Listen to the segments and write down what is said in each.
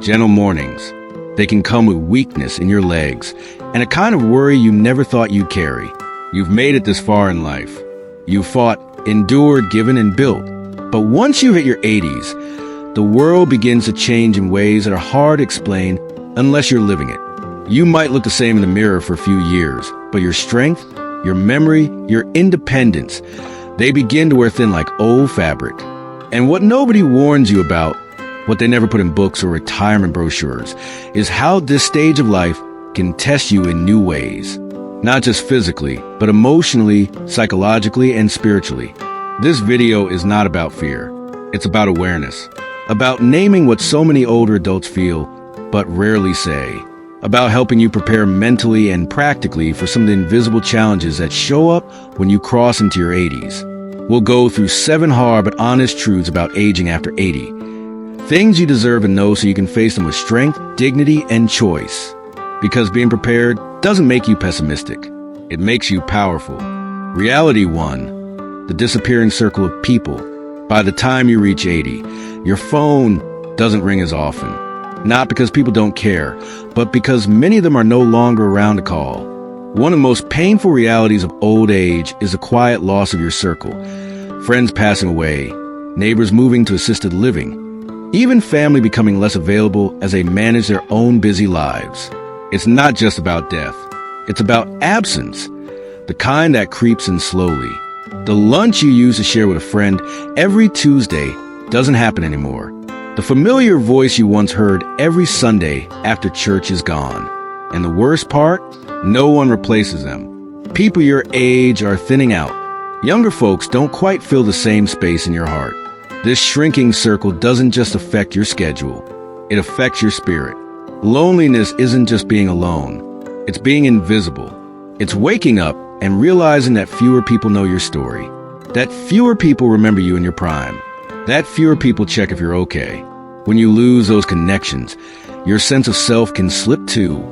gentle mornings. They can come with weakness in your legs and a kind of worry you never thought you'd carry. You've made it this far in life. You've fought, endured, given, and built. But once you hit your 80s, the world begins to change in ways that are hard to explain unless you're living it. You might look the same in the mirror for a few years, but your strength, your memory, your independence, they begin to wear thin like old fabric. And what nobody warns you about, what they never put in books or retirement brochures, is how this stage of life can test you in new ways. Not just physically, but emotionally, psychologically, and spiritually. This video is not about fear. It's about awareness. About naming what so many older adults feel, but rarely say. About helping you prepare mentally and practically for some of the invisible challenges that show up when you cross into your 80s. We'll go through 7 hard but honest truths about aging after 80. Things you deserve to know so you can face them with strength, dignity, and choice. Because being prepared doesn't make you pessimistic. It makes you powerful. Reality 1. The disappearing circle of people. By the time you reach 80, your phone doesn't ring as often. Not because people don't care, but because many of them are no longer around to call. One of the most painful realities of old age is the quiet loss of your circle. Friends passing away, neighbors moving to assisted living, even family becoming less available as they manage their own busy lives. It's not just about death. It's about absence, the kind that creeps in slowly. The lunch you used to share with a friend every Tuesday doesn't happen anymore. The familiar voice you once heard every Sunday after church is gone. And the worst part? No one replaces them. People your age are thinning out. Younger folks don't quite fill the same space in your heart. This shrinking circle doesn't just affect your schedule. It affects your spirit. Loneliness isn't just being alone. It's being invisible. It's waking up and realizing that fewer people know your story. That fewer people remember you in your prime. That fewer people check if you're okay. When you lose those connections, your sense of self can slip too.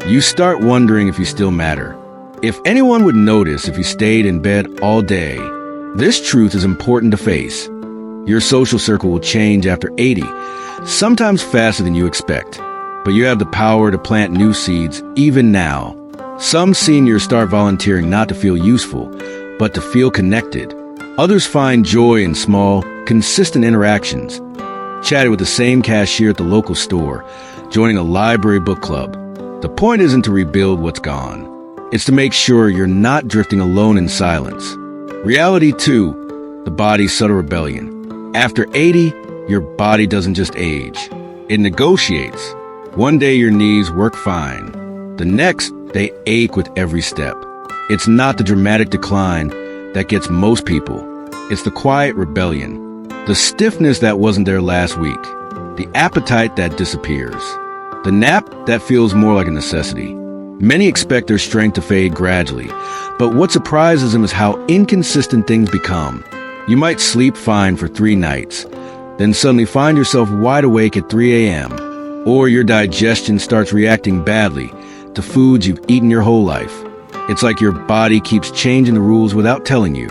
You start wondering if you still matter. If anyone would notice if you stayed in bed all day. This truth is important to face. Your social circle will change after 80, sometimes faster than you expect. But you have the power to plant new seeds even now. Some seniors start volunteering not to feel useful, but to feel connected. Others find joy in small, consistent interactions. Chatted with the same cashier at the local store, joining a library book club. The point isn't to rebuild what's gone. It's to make sure you're not drifting alone in silence. Reality 2, the body's subtle rebellion. After 80, your body doesn't just age. It negotiates. One day your knees work fine. The next, they ache with every step. It's not the dramatic decline that gets most people. It's the quiet rebellion. The stiffness that wasn't there last week. The appetite that disappears. The nap that feels more like a necessity. Many expect their strength to fade gradually, but what surprises them is how inconsistent things become. You might sleep fine for 3 nights, then suddenly find yourself wide awake at 3 a.m., or your digestion starts reacting badly to foods you've eaten your whole life. It's like your body keeps changing the rules without telling you.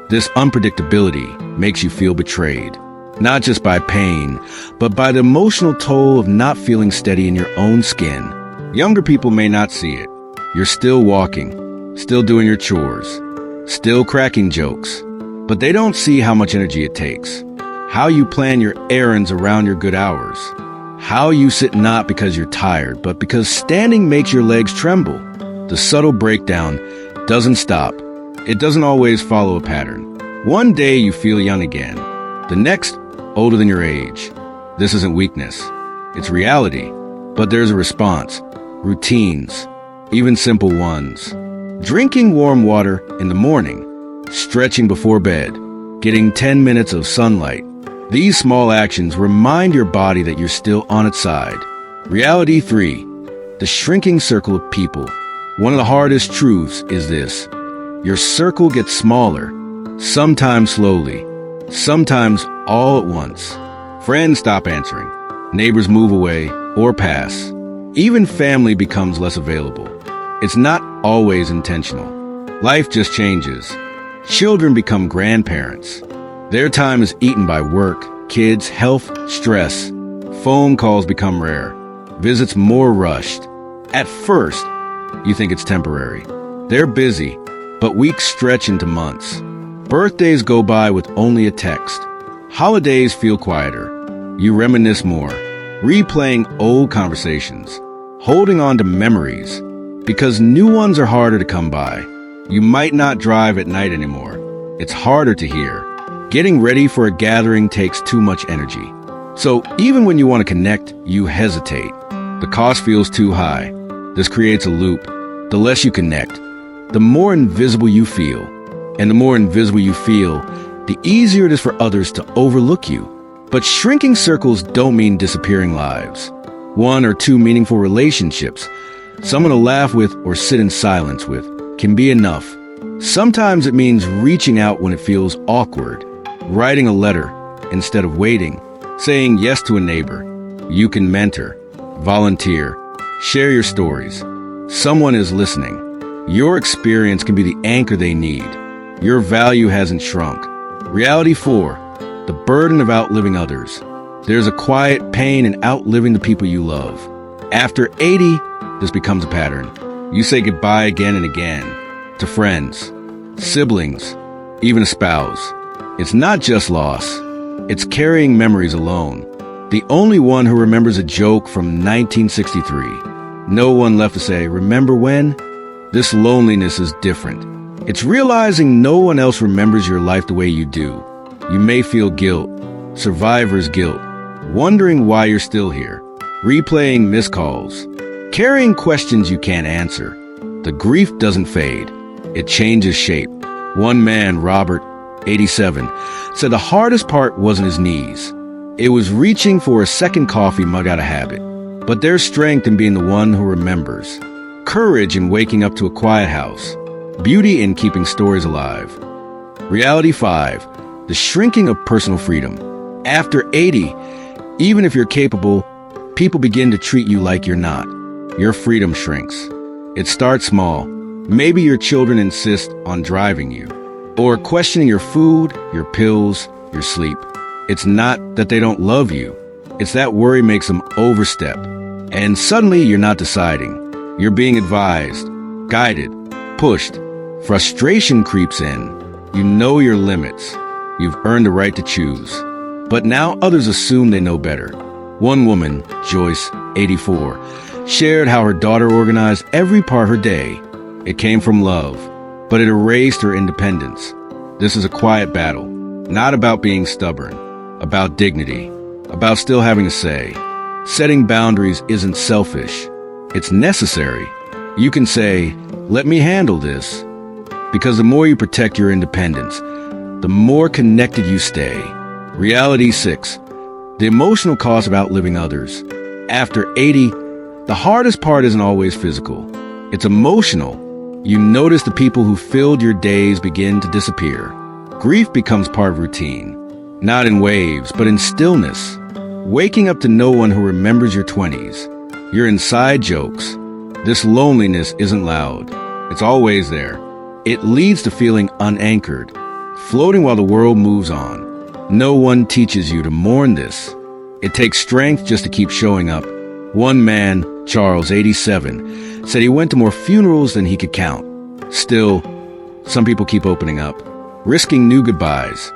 This unpredictability makes you feel betrayed, not just by pain, but by the emotional toll of not feeling steady in your own skin. Younger people may not see it. You're still walking, still doing your chores, still cracking jokes, but they don't see how much energy it takes, how you plan your errands around your good hours, how you sit not because you're tired, but because standing makes your legs tremble. The subtle breakdown doesn't stop. It doesn't always follow a pattern. One day you feel young again. The next, older than your age. This isn't weakness. It's reality. But there's a response. Routines. Even simple ones. Drinking warm water in the morning. Stretching before bed. Getting 10 minutes of sunlight. These small actions remind your body that you're still on its side. Reality 3. The shrinking circle of people. One of the hardest truths is this. Your circle gets smaller, sometimes slowly, sometimes all at once. Friends stop answering, neighbors move away or pass. Even family becomes less available. It's not always intentional. Life just changes. Children become grandparents. Their time is eaten by work, kids, health, stress. Phone calls become rare. visits more rushed. At first, you think it's temporary. They're busy, but weeks stretch into months. Birthdays go by with only a text. Holidays feel quieter. You reminisce more, replaying old conversations, holding on to memories, because new ones are harder to come by. You might not drive at night anymore. It's harder to hear. Getting ready for a gathering takes too much energy. So even when you want to connect, you hesitate. The cost feels too high. This creates a loop. The less you connect, the more invisible you feel. And the more invisible you feel, the easier it is for others to overlook you. But shrinking circles don't mean disappearing lives. 1 or 2 meaningful relationships, someone to laugh with or sit in silence with, can be enough. Sometimes it means reaching out when it feels awkward, writing a letter instead of waiting, saying yes to a neighbor. You can mentor, volunteer, share your stories. Someone is listening. Your experience can be the anchor they need. Your value hasn't shrunk. Reality 4, the burden of outliving others. There's a quiet pain in outliving the people you love. After 80, this becomes a pattern. You say goodbye again and again to friends, siblings, even a spouse. It's not just loss. It's carrying memories alone. The only one who remembers a joke from 1963. No one left to say, "Remember when?" This loneliness is different. It's realizing no one else remembers your life the way you do. You may feel guilt, survivor's guilt, wondering why you're still here, replaying missed calls, carrying questions you can't answer. The grief doesn't fade. It changes shape. One man, Robert, 87, said the hardest part wasn't his knees. It was reaching for a second coffee mug out of habit. But there's strength in being the one who remembers. Courage in waking up to a quiet house. Beauty in keeping stories alive. Reality 5, the shrinking of personal freedom. After 80, even if you're capable, people begin to treat you like you're not. Your freedom shrinks. It starts small. Maybe your children insist on driving you, or questioning your food, your pills, your sleep. It's not that they don't love you. It's that worry makes them overstep. And suddenly you're not deciding. You're being advised, guided, pushed. Frustration creeps in. You know your limits. You've earned the right to choose. But now others assume they know better. One woman, Joyce, 84, shared how her daughter organized every part of her day. It came from love, but it erased her independence. This is a quiet battle, not about being stubborn, about dignity, about still having a say. Setting boundaries isn't selfish. It's necessary. You can say, "Let me handle this." Because the more you protect your independence, the more connected you stay. Reality 6, the emotional cost of outliving others. After 80, the hardest part isn't always physical. It's emotional. You notice the people who filled your days begin to disappear. Grief becomes part of routine, not in waves, but in stillness. Waking up to no one who remembers your 20s, your inside jokes. This loneliness isn't loud. It's always there. It leads to feeling unanchored, floating while the world moves on. No one teaches you to mourn this. It takes strength just to keep showing up. One man, Charles, 87, said he went to more funerals than he could count. Still, some people keep opening up, risking new goodbyes,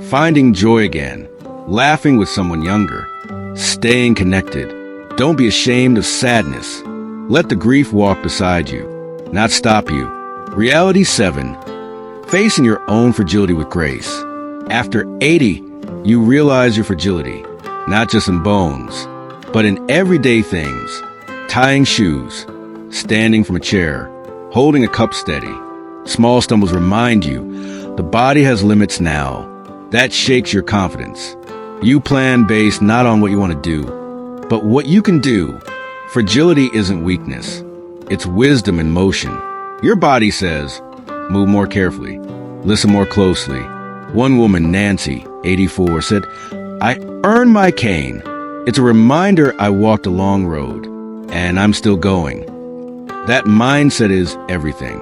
finding joy again, laughing with someone younger, staying connected. Don't be ashamed of sadness. Let the grief walk beside you, not stop you. Reality 7, facing your own fragility with grace. After 80, you realize your fragility, not just in bones, but in everyday things. Tying shoes, standing from a chair, holding a cup steady. Small stumbles remind you the body has limits now. That shakes your confidence. You plan based not on what you want to do, but what you can do. Fragility isn't weakness. It's wisdom in motion. Your body says, move more carefully, listen more closely. One woman, Nancy, 84, said, "I earned my cane. It's a reminder I walked a long road, and I'm still going." That mindset is everything.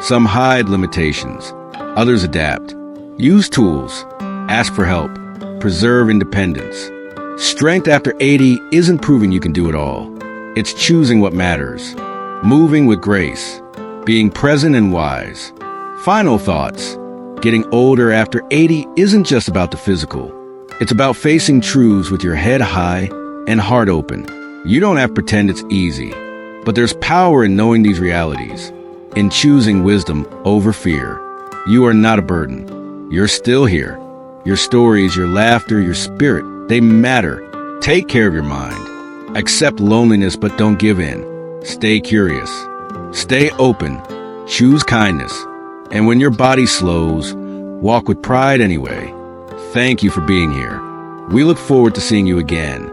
Some hide limitations. Others adapt. Use tools. Ask for help. Preserve independence. Strength after 80 isn't proving you can do it all. It's choosing what matters, moving with grace, being present and wise. Final thoughts. Getting older after 80 isn't just about the physical. It's about facing truths with your head high and heart open. You don't have to pretend it's easy, but there's power in knowing these realities, in choosing wisdom over fear. You are not a burden. You're still here. Your stories, your laughter, your spirit, they matter. Take care of your mind. Accept loneliness, but don't give in. Stay curious. Stay open. Choose kindness. And when your body slows, walk with pride anyway. Thank you for being here. We look forward to seeing you again.